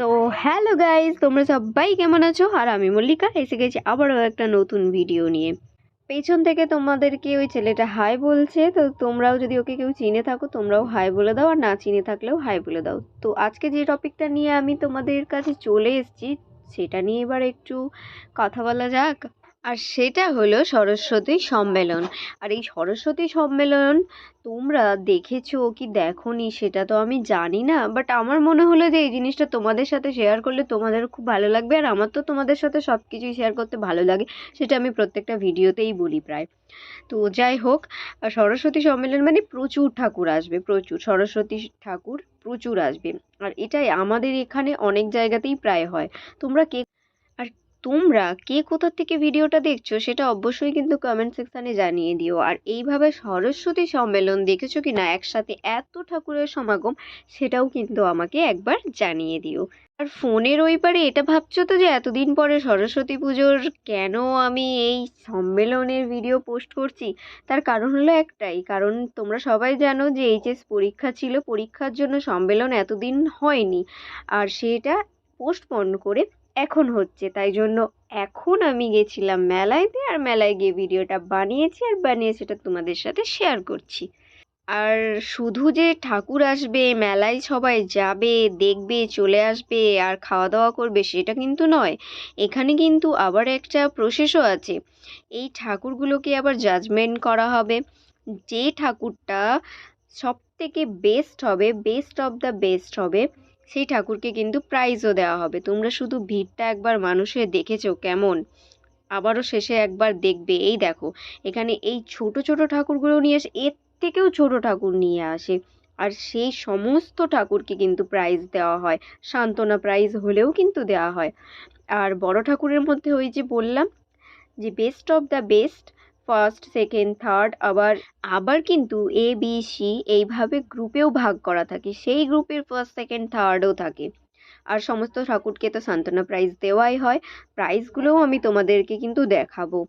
তো hello guys, তোমরা সবাই কেমন আছো? আর আমি মল্লিকা এসে গেছি আবারও একটা নতুন ভিডিও নিয়ে। পেছন থেকে তোমাদেরকে ওই ছেলেটা হাই বলছে, তো তোমরাও যদি ওকে কেউ চিনে থাকো তোমরাও হাই বলে দাও, আর না চিনে থাকলেও হাই বলে দাও। তো আজকে যে টপিকটা নিয়ে আমি তোমাদের কাছে চলে এসেছি সেটা নিয়ে এবার একটু কথা বলা যাক। আর সেটা হলো সরস্বতী সম্মেলন। আর এই সরস্বতী সম্মেলন তোমরা দেখেছো কি দেখোনি সেটা তো আমি জানি না, বাট আমার মনে হলো যে এই জিনিসটা তোমাদের সাথে শেয়ার করলে তোমাদের খুব ভালো লাগবে। আর আমার তো তোমাদের সাথে সব কিছুই শেয়ার করতে ভালো লাগে, সেটা আমি প্রত্যেকটা ভিডিওতেই বলি প্রায়। তো যাই হোক, সরস্বতী সম্মেলন মানে প্রচুর ঠাকুর আসবে, প্রচুর সরস্বতী ঠাকুর প্রচুর আসবে। আর এটাই আমাদের এখানে অনেক জায়গাতেই প্রায় হয়। তোমরা কে আর তোমরা কে কোথা থেকে ভিডিওটা দেখছো সেটা অবশ্যই কিন্তু কমেন্ট সেকশানে জানিয়ে দিও। আর এইভাবে সরস্বতী সম্মেলন দেখেছো কি না, একসাথে এত ঠাকুরের সমাগম, সেটাও কিন্তু আমাকে একবার জানিয়ে দিও। আর ফোনের ওই পারে এটা ভাবছো তো যে এতদিন পরে সরস্বতী পুজোর কেন আমি এই সম্মেলনের ভিডিও পোস্ট করছি? তার কারণ হলো একটাই, কারণ তোমরা সবাই জানো যে এইচএস পরীক্ষা ছিল, পরীক্ষার জন্য সম্মেলন এতদিন হয়নি। আর সেটা পোস্টপোন করে এখন হচ্ছে, তাই জন্য এখন আমি গেছিলাম মেলায়তে, আর মেলায় গিয়ে ভিডিওটা বানিয়েছি, আর বানিয়ে সেটা তোমাদের সাথে শেয়ার করছি। আর শুধু যে ঠাকুর আসবে মেলায় সবাই যাবে দেখবে চলে আসবে আর খাওয়া দাওয়া করবে সেটা কিন্তু নয়। এখানে কিন্তু আবার একটা প্রসেসও আছে। এই ঠাকুরগুলোকে আবার জাজমেন্ট করা হবে। যে ঠাকুরটা সব থেকে বেস্ট হবে, বেস্ট অফ দ্য বেস্ট হবে, সেই ঠাকুরকে কিন্তু প্রাইজও দেওয়া হবে। তোমরা শুধু ভিড়টা একবার মানুষের দেখেছো কেমন, আবারও শেষে একবার দেখবে। এই দেখো, এখানে এই ছোট ছোট ঠাকুরগুলো নিয়ে আসে, এর থেকেও ছোট ঠাকুর নিয়ে আসে। আর সেই সমস্ত ঠাকুরকে কিন্তু প্রাইজ দেওয়া হয়, সান্ত্বনা প্রাইজ হলেও কিন্তু দেওয়া হয়। আর বড় ঠাকুরের মধ্যে ওই যে বললাম যে best of the best, first second third, আবার আবার কিন্তু এ বি সি এইভাবে গ্রুপেও ভাগ করা থাকে, সেই গ্রুপের ফার্স্ট সেকেন্ড থার্ডও থাকে। আর সমস্ত ঠাকুরকে তো সান্ত্বনা প্রাইজ দেওয়াই হয়। প্রাইজগুলোও আমি তোমাদেরকে কিন্তু দেখাবো।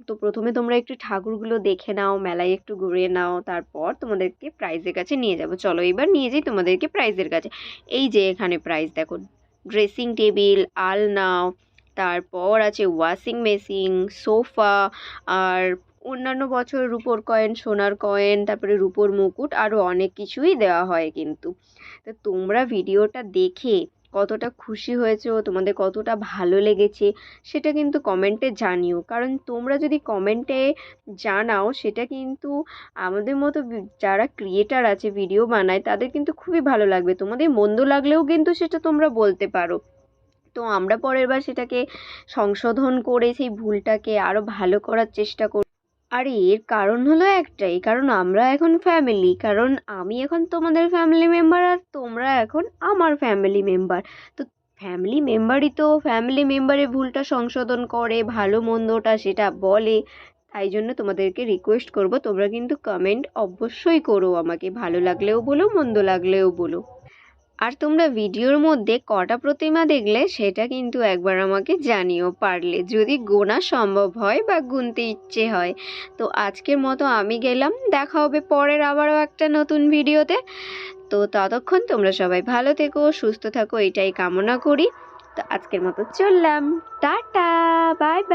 তো প্রথমে তোমরা একটু ঠাকুরগুলো দেখে নাও, মেলায় একটু ঘুরে নাও, তারপর তোমাদেরকে প্রাইজের কাছে নিয়ে যাব। চলো এবার নিয়ে যাই তোমাদেরকে প্রাইজের কাছে। এই যে এখানে প্রাইজ দেখো, ড্রেসিং টেবিল, আলনা, তারপর আছে ওয়াশিং মেশিন, সোফা, আর অন্যান্য বছর রূপোর কয়েন, সোনার কয়েন, তারপরে রূপোর মুকুট, আরও অনেক কিছুই দেওয়া হয় কিন্তু। তো তোমরা ভিডিওটা দেখে কতটা খুশি হয়েছো, তোমাদের কতটা ভালো লেগেছে সেটা কিন্তু কমেন্টে জানিও। কারণ তোমরা যদি কমেন্টে জানাও সেটা কিন্তু আমাদের মতো যারা ক্রিয়েটার আছে, ভিডিও বানায়, তাদের কিন্তু খুবই ভালো লাগবে। তোমাদের মন্দ লাগলেও কিন্তু সেটা তোমরা বলতে পারো। তো আমরা পরের বার সেটাকে সংশোধন করে সেই ভুলটাকে আরও ভালো করার চেষ্টা করি। আর এর কারণ হলো একটাই, কারণ আমরা এখন ফ্যামিলি, কারণ আমি এখন তোমাদের ফ্যামিলি মেম্বার আর তোমরা এখন আমার ফ্যামিলি মেম্বার। তো ফ্যামিলি মেম্বারই তো ফ্যামিলি মেম্বারের ভুলটা সংশোধন করে, ভালো মন্দটা সেটা বলে। তাই জন্য তোমাদেরকে রিকোয়েস্ট করব, তোমরা কিন্তু কমেন্ট অবশ্যই করো আমাকে, ভালো লাগলেও বলো, মন্দ লাগলেও বলো। আর তোমরা ভিডিওর মধ্যে কটা প্রতিমা দেখলে সেটা কিন্তু একবার আমাকে জানিও, পারলে যদি গোনা সম্ভব হয় বা গুনতে ইচ্ছে হয়। তো আজকের মতো আমি গেলাম, দেখা হবে পরের আবারও একটা নতুন ভিডিওতে। তো ততক্ষণ তোমরা সবাই ভালো থেকো, সুস্থ থাকো, এটাই কামনা করি। তো আজকের মতো চললাম, টাটা, বাই বাই।